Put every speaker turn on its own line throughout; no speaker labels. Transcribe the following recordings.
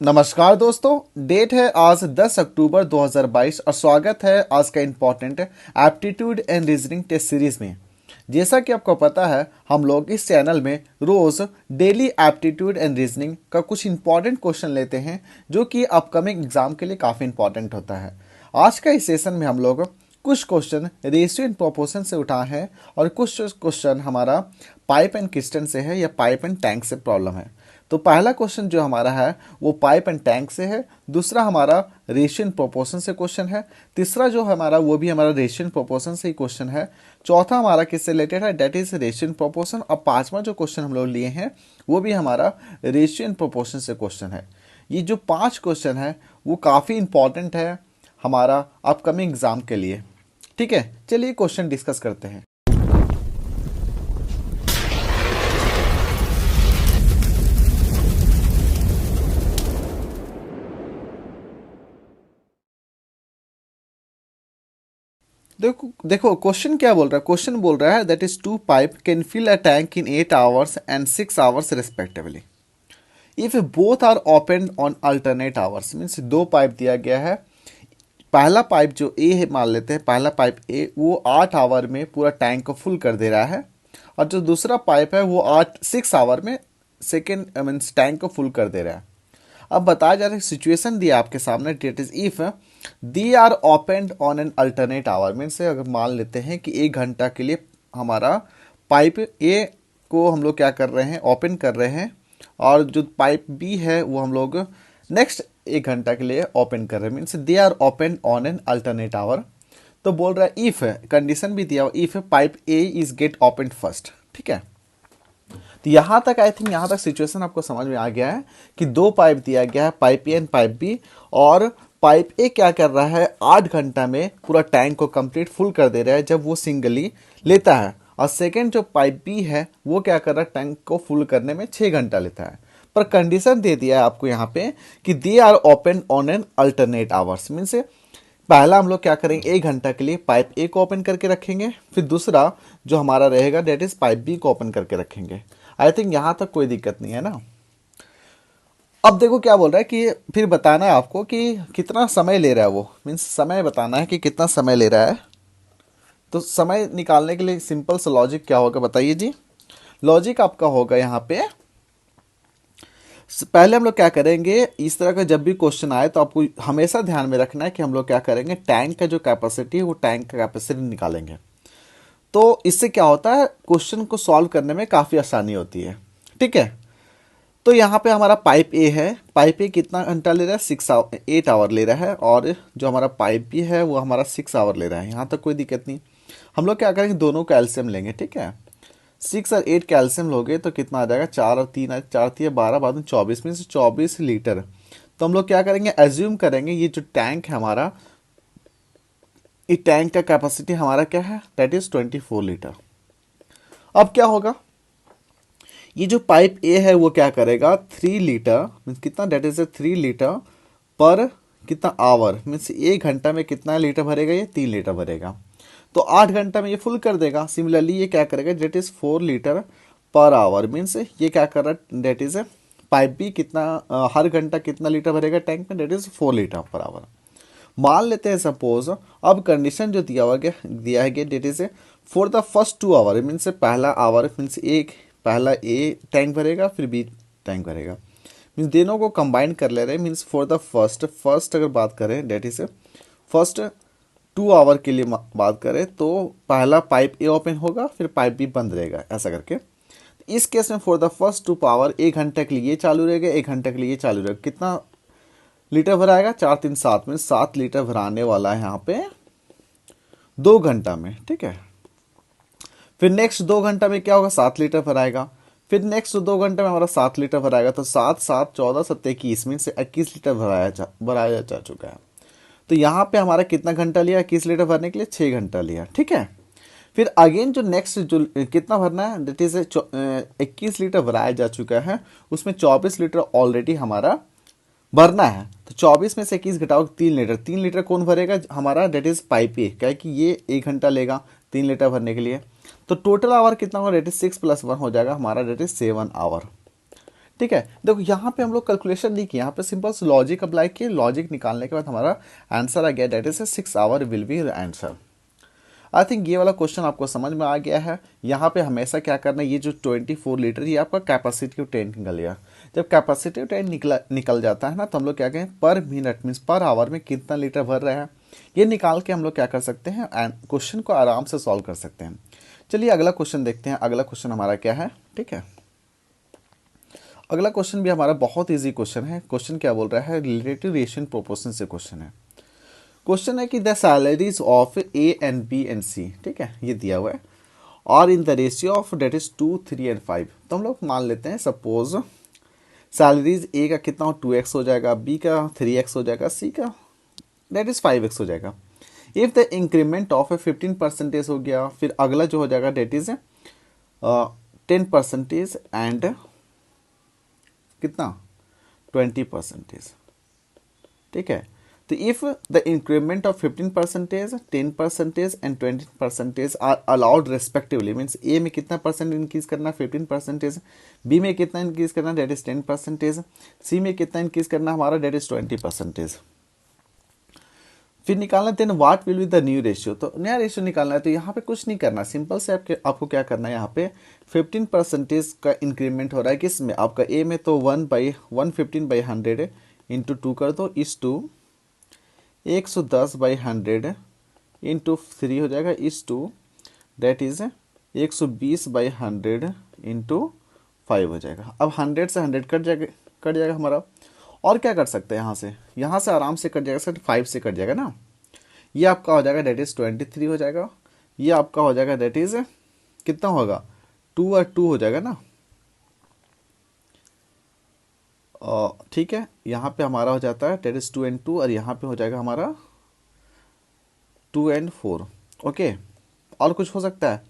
नमस्कार दोस्तों। डेट है आज 10 अक्टूबर 2022 और स्वागत है आज का important aptitude and reasoning test series में। जैसा कि आपको पता है, हम लोग इस चैनल में रोज डेली एप्टीट्यूड एंड रीजनिंग का कुछ इंपॉर्टेंट क्वेश्चन लेते हैं जो कि अपकमिंग एग्जाम के लिए काफ़ी इंपॉर्टेंट होता है। आज का इस सेशन में हम लोग कुछ क्वेश्चन रेशियो एंड प्रोपोर्शन से उठाए हैं और कुछ क्वेश्चन हमारा पाइप एंड किस्टन से है या पाइप एंड टैंक से प्रॉब्लम है। तो पहला क्वेश्चन जो हमारा है वो पाइप एंड टैंक से है, दूसरा हमारा रेशियो एंड प्रोपोर्शन से क्वेश्चन है, तीसरा जो हमारा वो भी हमारा रेशियो एंड प्रोपोर्शन से ही क्वेश्चन है, चौथा हमारा किससे रिलेटेड है that is ratio and proportion, और पांचवा जो क्वेश्चन हम लोग लिए हैं वो भी हमारा रेशियो एंड प्रोपोर्शन से क्वेश्चन है। ये जो पांच क्वेश्चन है वो काफ़ी इंपॉर्टेंट है हमारा अपकमिंग एग्जाम के लिए। ठीक है, चलिए क्वेश्चन डिस्कस करते हैं। देखो देखो क्वेश्चन क्या बोल रहा है। क्वेश्चन बोल रहा है that is two pipe can fill a tank in 8 hours and 6 hours respectively if both are open on alternate hours. Means दो पाइप दिया गया है। पहला पाइप जो ए है, मान लेते हैं पहला पाइप ए, वो 8 आवर में पूरा टैंक को फुल कर दे रहा है, और जो दूसरा पाइप है वो 6 आवर में सेकेंड मीन्स टैंक को फुल कर दे रहा है। अब बताया जा रहा है सिचुएशन दिया आपके सामने, that is if they are open on an alternate hour. Means अगर मान लेते हैं कि 1 घंटा के लिए हमारा पाइप ए को हम लोग क्या कर रहे हैं, ओपन कर रहे हैं, और जो पाइप बी है वो हम लोग नेक्स्ट 1 घंटा के लिए ओपन कर रहे हैं। Means they are open on an alternate hour. तो बोल रहा है इफ, कंडीशन भी दिया हुआ, if pipe A is get open first. ठीक है, तो यहां तक आई थिंक यहां तक सिचुएशन आपको समझ में आ गया है कि दो पाइप दिया गया है, pipe A and pipe B, और पाइप ए क्या कर रहा है, 8 घंटा में पूरा टैंक को कंप्लीट फुल कर दे रहा है जब वो सिंगली लेता है, और सेकेंड जो पाइप बी है वो क्या कर रहा है, टैंक को फुल करने में 6 घंटा लेता है। पर कंडीशन दे दिया है आपको यहाँ पे कि they are open on an alternate hours. Means पहला हम लोग क्या करेंगे, 1 घंटा के लिए पाइप ए को ओपन करके रखेंगे, फिर दूसरा जो हमारा रहेगा डेट इज पाइप बी को ओपन करके रखेंगे। आई थिंक यहां तक कोई दिक्कत नहीं है ना। अब देखो क्या बोल रहा है कि फिर बताना है आपको कि कितना समय ले रहा है वो, मीन्स समय बताना है कि कितना समय ले रहा है। तो समय निकालने के लिए सिंपल सा लॉजिक क्या होगा बताइए जी। लॉजिक आपका होगा यहाँ पे, पहले हम लोग क्या करेंगे, इस तरह का जब भी क्वेश्चन आए तो आपको हमेशा ध्यान में रखना है कि हम लोग क्या करेंगे, टैंक का जो कैपेसिटी है वो टैंक का कैपेसिटी निकालेंगे। तो इससे क्या होता है, क्वेश्चन को सॉल्व करने में काफ़ी आसानी होती है। ठीक है, तो यहाँ पे हमारा पाइप ए है, पाइप ए कितना घंटा ले रहा है, 8 आवर ले रहा है, और जो हमारा पाइप बी है वो हमारा 6 आवर ले रहा है। यहाँ तक कोई दिक्कत नहीं। हम लोग क्या करेंगे, दोनों कैल्शियम लेंगे। ठीक है, 6 और 8 कैल्शियम लोगे तो कितना आ जाएगा, 4 और 3 4 12 बाद में 24 में से 24 लीटर। तो हम लोग क्या करेंगे, एज्यूम करेंगे ये जो टैंक है हमारा, इस टैंक का कैपेसिटी हमारा क्या है, दैट इज 24 लीटर। अब क्या होगा, ये जो पाइप ए है वो क्या करेगा, 3 लीटर मीन्स कितना, डेट इज 3 लीटर पर कितना आवर, मीन्स 1 घंटा में कितना लीटर भरेगा, ये 3 लीटर भरेगा। तो 8 घंटा में ये फुल कर देगा। सिमिलरली ये क्या करेगा, that is 4 litre per hour. Means ये क्या कर रहा है, डेट इज पाइप भी कितना हर घंटा कितना लीटर भरेगा टैंक में, that is 4 litre per hour. मान लेते हैं सपोज, अब कंडीशन जो दिया है that is for the first 2 hour. Means पहला आवर मीन्स एक पहला ए टैंक भरेगा फिर बी टैंक भरेगा, मीन्स दोनों को कंबाइन कर ले रहे हैं। मीन्स फॉर द फर्स्ट अगर बात करें, डेट इज फर्स्ट 2 आवर के लिए बात करें तो पहला पाइप ए ओपन होगा फिर पाइप बी बंद रहेगा, ऐसा करके। इस केस में फॉर द फर्स्ट 2 आवर 1 घंटे के लिए ये चालू रहेगा, 1 घंटे के लिए ये चालू रहेगा। कितना लीटर भराएगा, 4 3 7 में 7 लीटर भराने वाला है यहाँ पे 2 घंटा में। ठीक है, फिर नेक्स्ट 2 घंटा में क्या होगा, 7 लीटर भराएगा, फिर नेक्स्ट 2 घंटे में हमारा 7 लीटर भराएगा। तो 7 7 14 7 21 में से 21 लीटर भराया जा चुका है। तो यहाँ पे हमारा कितना घंटा लिया, 21 लीटर भरने के लिए 6 घंटा लिया। ठीक है, फिर अगेन जो नेक्स्ट जो कितना भरना है, डेट इज 21 लीटर भराया जा चुका है, उसमें 24 लीटर ऑलरेडी हमारा भरना है। तो 24 में से 21 घटाओ 3 लीटर, 3 लीटर कौन भरेगा हमारा, डेट इज पाइप ए, क्या है कि ये 1 घंटा लेगा 3 लीटर भरने के लिए। तो टोटल आवर कितना होगा, डेट इज 6 + 1 हो जाएगा हमारा, डेट इज 7 आवर। ठीक है, देखो यहाँ पे हम लोग कैलकुलेशन नहीं किया, यहाँ पे सिंपल लॉजिक अप्लाई किए, लॉजिक निकालने के बाद हमारा आंसर आ गया, that is 6 hour will be answer. I think ये वाला क्वेश्चन आपको समझ में आ गया है। यहाँ पे हमेशा क्या करना है, ये जो 24 लीटर ये आपका कैपेसिटिव टैंक निकल गया। जब कैपेसिटिव टैंक निकल जाता है ना, तो हम लोग क्या कहें, पर मिनट मीन्स पर आवर में कितना लीटर भर रहा है, ये निकाल के हम लोग क्या कर सकते हैं, क्वेश्चन को आराम से सॉल्व कर सकते हैं। चलिए अगला क्वेश्चन देखते हैं। अगला क्वेश्चन हमारा क्या है, ठीक है, अगला क्वेश्चन भी हमारा बहुत इजी क्वेश्चन है। क्वेश्चन क्या बोल रहा है, रिलेटिव रेशियो प्रोपोर्शन से क्वेश्चन है। क्वेश्चन है कि the salaries of A and B and C, ठीक है, ये दिया हुआ है, और in the ratio of debt is 2, 3 and 5। तो हम लोग मान लेते हैं सपोज सैलरीज ए का कितना हो, 2x हो जाएगा, बी का 3x हो जाएगा, सी का डेट इज 5x हो जाएगा। इफ द इंक्रीमेंट ऑफ 15% हो गया, फिर अगला जो हो जाएगा डेट इज 10% एंड कितना 20%, ठीक है। तो if the increment of 15%, 10% and 20% are allowed respectively, means A में कितना परसेंट इंक्रीज करना 15%, बी में कितना इंक्रीज करना डेट इज 10%, सी में कितना इंक्रीज करना हमारा डेट इज 20%। फिर निकालना then what will be the new ratio, तो नया रेशियो निकालना है। तो यहाँ पे कुछ नहीं करना, सिंपल से आपको क्या करना है, यहाँ पे 15% का इंक्रीमेंट हो रहा है किस में, आपका ए में, तो 1/115/100 इंटू 2 कर दो, इस टू 110/100 इंटू 3 हो जाएगा, इस टू डेट इज 120/100 इंटू 5 हो जाएगा। अब 100 से 100 कट जाएगा हमारा। और क्या कर सकते हैं, यहाँ से आराम से कट जाएगा सर, 5 से कट जाएगा ना, ये आपका हो जाएगा डेट इज 23 हो जाएगा, ये आपका हो जाएगा डेट इज कितना होगा, 2 और 2 हो जाएगा ना, ठीक है। यहाँ पे हमारा हो जाता है डेट इज 2 एंड 2, और यहाँ पे हो जाएगा हमारा 2 एंड 4, ओके। और कुछ हो सकता है,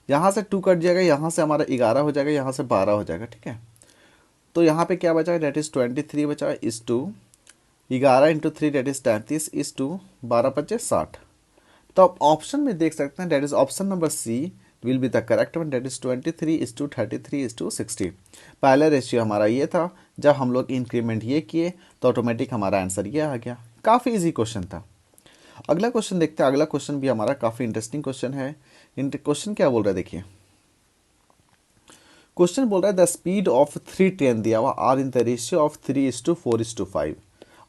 यहाँ से 2 कट जाएगा, यहाँ से हमारा 11 हो जाएगा, यहाँ से 12 हो जाएगा, ठीक है। तो यहाँ पे क्या बचा है, डेट इज 23 बचा है, इस टू 11 इंटू 3 डेट इज 33, इस टू 12×5 = 60। तो आप ऑप्शन में देख सकते हैं, that is option number C will be the correct one, that is 23:33:30। पहला रेशियो हमारा ये था, जब हम लोग इंक्रीमेंट ये किए तो ऑटोमेटिक हमारा आंसर ये आ गया। काफ़ी इजी क्वेश्चन था। अगला क्वेश्चन देखते हैं। अगला क्वेश्चन भी हमारा काफ़ी इंटरेस्टिंग क्वेश्चन है। क्वेश्चन क्या बोल रहा है, देखिए क्वेश्चन बोल रहा है द स्पीड ऑफ 3 ट्रेन दिया हुआ are in the ratio of 3:4:5।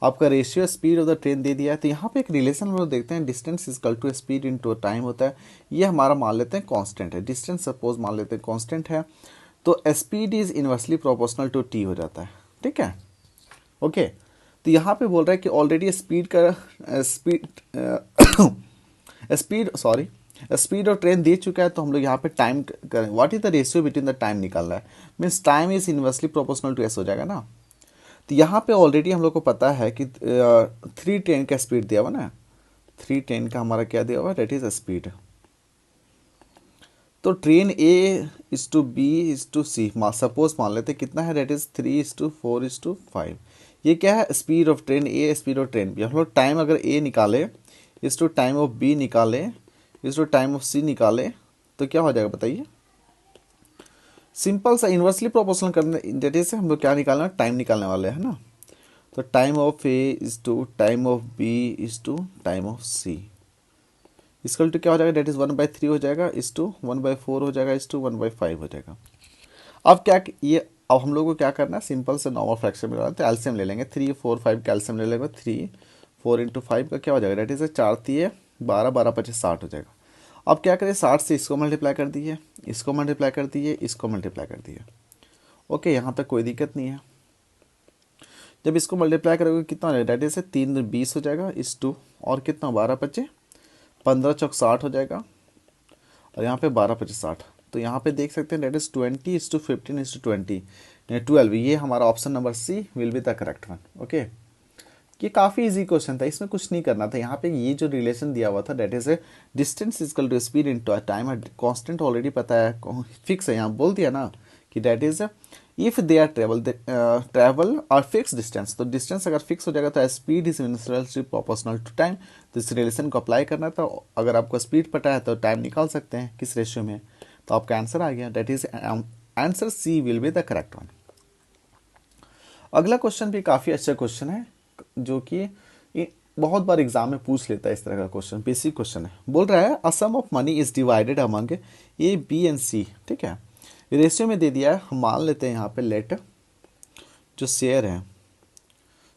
आपका ratio speed of the train दे दिया है। तो यहाँ पे एक रिलेशन हम लोग देखते हैं, distance is equal to speed into time होता है। ये हमारा मान लेते हैं कांस्टेंट है, डिस्टेंस सपोज मान लेते हैं कांस्टेंट है, तो speed is inversely proportional to T हो जाता है, ठीक है, ओके। तो यहाँ पे बोल रहा है कि ऑलरेडी स्पीड और ट्रेन दे चुका है, तो हम लोग यहाँ पे टाइम करें, what is the ratio between the time निकालना है, means time is inversely proportional to S हो जाएगा ना। तो यहाँ पे ऑलरेडी हम लोग को पता है कि 3 ट्रेन का स्पीड दिया हुआ ना, 3 ट्रेन का हमारा क्या दिया हुआ, डेट इज स्पीड। तो train A is to B is to C suppose मान लेते कितना है, डेट इज 3:4:5। ये क्या है, speed of train A, speed of train B. हम लोग टाइम अगर ए निकाले, is to time of B निकाले, is to time of C निकाले, तो क्या हो जाएगा बताइए। सिंपल सा इन्वर्सली प्रोपोर्शनल करने, डेट इज हम लोग क्या निकालना, टाइम निकालने वाले हैं ना। तो time of A is to time of B is to time of C, is equal to क्या हो जाएगा, डेट इज 1/3 हो जाएगा, इज टू 1/4 हो जाएगा, इज टू 1/5 हो जाएगा। अब क्या ये, अब हम लोग को क्या करना है, सिंपल से नॉर्मल फ्रैक्शन में तो एलसीएम ले लेंगे, 3, 4, 5 का एलसीएम ले लेंगे। 3, 4 इंटू 5 का क्या हो जाएगा, डेट इज 4×3=12, 12×5=60 हो जाएगा। अब क्या करें, 60 से इसको मल्टीप्लाई कर दिए, इसको मल्टीप्लाई कर दिए, इसको मल्टीप्लाई कर दिए, ओके। यहाँ तक कोई दिक्कत नहीं है। जब इसको मल्टीप्लाई करोगे कितना हो जाएगा, डेट इज 3×20 हो जाएगा, इस टू और कितना 12×5=15 = 60 हो जाएगा, और यहाँ पे 12×5=60। तो यहाँ पे देख सकते हैं डेट इज 20:15:20 12। ये हमारा option number C will be the correct one, okay. ये काफ़ी इजी क्वेश्चन था, इसमें कुछ नहीं करना था। यहाँ पे ये जो रिलेशन दिया हुआ था, that is distance is equal to speed into time, constant already पता है, फिक्स है, यहाँ बोल दिया ना कि that is if they are travel और फिक्स डिस्टेंस। तो डिस्टेंस अगर फिक्स हो जाएगा तो speed is inversely proportional to time. तो इस रिलेशन को अप्लाई करना था, अगर आपको स्पीड पता है तो टाइम निकाल सकते हैं किस रेशियो में। तो आपका आंसर आ गया, that is answer C will be the correct one. अगला क्वेश्चन भी काफ़ी अच्छा क्वेश्चन है, जो कि ये बहुत बार एग्जाम में पूछ लेता है। इस तरह का क्वेश्चन बेसिक क्वेश्चन है। बोल रहा है a sum of money is divided among A B and C. ठीक है, रेशियो में दे दिया है। हम मान लेते हैं यहाँ पे लेट जो शेयर है,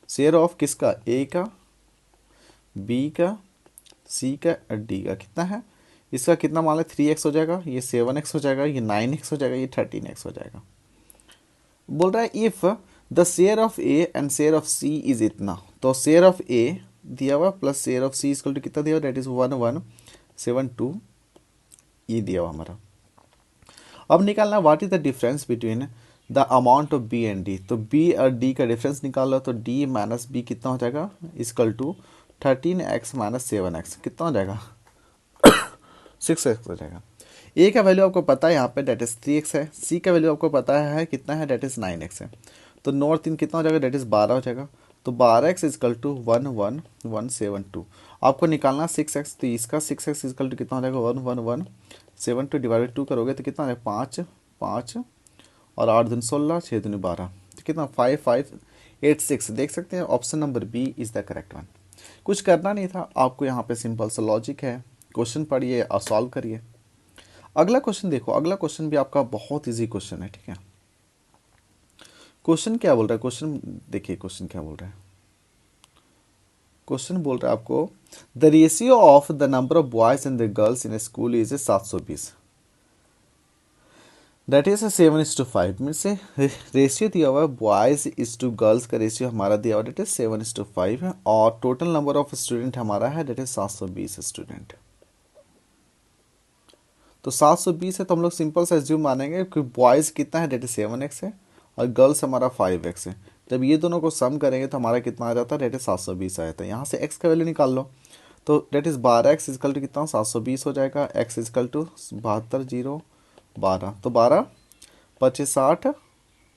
शेयर ऑफ किसका, ए का, बी का, सी का और डी का कितना है। इसका कितना मान लें 3x हो जाएगा, ये 7x हो जाएगा, ये 9x हो जाएगा, ये 13x हो जाएगा। बोल रहा है if the share of A and share of C is इतना, तो शेयर ऑफ ए दिया हुआ plus share of C equal to कितना दिया हुआ, डेट इज 1172 ये दिया हुआ हमारा। अब निकालना what is the difference between the amount of B and D. तो बी और डी का डिफरेंस निकाल लो, तो डी माइनस बी कितना हो जाएगा, equal to 13x minus 7x कितना हो जाएगा 6x हो जाएगा। ए का वैल्यू आपको पता है यहाँ पे डेट इज 3x है, सी का वैल्यू आपको पता है कितना है, डेट इज 9x है। तो 9 और 3 कितना हो जाएगा, डेट इज 12 हो जाएगा। तो 12x इजकल टू 11172। आपको निकालना 6x, तो इसका 6x इजकल टू कितना हो जाएगा 11172 डिवाइडेड 2 करोगे तो कितना हो जाएगा 5 5 और 8 दूनी 16, 6 दूनी 12, तो कितना 5586। देख सकते हैं option number B is the correct one. कुछ करना नहीं था आपको, यहाँ पे सिंपल सा लॉजिक है, क्वेश्चन पढ़िए और सॉल्व करिए। अगला क्वेश्चन देखो, अगला क्वेश्चन भी आपका बहुत इजी क्वेश्चन है। ठीक है, क्वेश्चन क्या बोल रहा है, क्वेश्चन देखिए क्वेश्चन क्या बोल रहा है। क्वेश्चन बोल रहा है आपको the ratio of the number of boys and the girls in school is 720, that is 7:5। Mean से रेशियो दिया हुआ है बॉयज इज टू गर्ल्स का रेशियो हमारा दिया हुआ है, डेट इज 7:5 है, और टोटल नंबर ऑफ स्टूडेंट हमारा है डेट इज 720 स्टूडेंट। तो 720 है तो हम लोग सिंपल से एज्यूम मानेंगे कि बॉयज़ कितना है, डेट इज 7x है, और गर्ल्स हमारा 5x है। जब ये दोनों को सम करेंगे तो हमारा कितना आ जाता है, डेट इज 720 आ जाता है। यहाँ से x का वैल्यू निकाल लो, तो date is 12x is equal to कितना 720 हो जाएगा, x इजकल टू 72 0 12, तो 12 25 60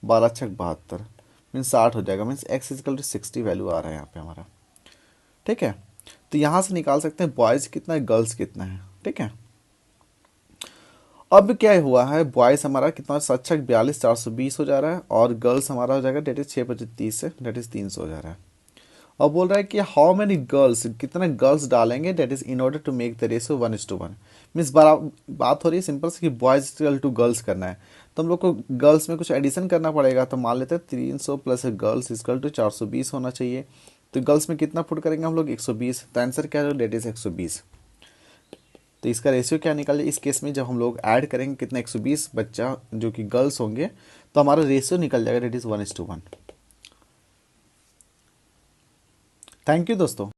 12 6 72 मीन्स 60 हो जाएगा। Means x equal to 60 value आ रहा है यहाँ पे हमारा। ठीक है, तो यहाँ से निकाल सकते हैं बॉयज़ कितना है, गर्ल्स कितना है। ठीक है, अब क्या हुआ है, बॉयज़ हमारा कितना 7 42 420 हो जा रहा है, और गर्ल्स हमारा हो जाएगा डेट इज 6 से डेट इज 300 हो जा रहा है। अब बोल रहा है कि हाउ मेनी गर्ल्स, कितने गर्ल्स डालेंगे that is in order to make the ratio 1:1। मीन्स बात हो रही है सिंपल से कि बॉयज टू गर्ल्स करना है, तो हम लोग को गर्ल्स में कुछ एडिशन करना पड़ेगा। तो मान लेते हैं 300 प्लस गर्ल्स इजकल टू 420 होना चाहिए। तो गर्ल्स में कितना पुट करेंगे हम लोग 120, तो आंसर क्या है, डेट इज 120। तो इसका रेशियो क्या निकाले इस केस में, जब हम लोग ऐड करेंगे कितना 120 बच्चा जो कि गर्ल्स होंगे, तो हमारा रेशियो निकल जाएगा डेट इज 1:1। थैंक यू दोस्तों।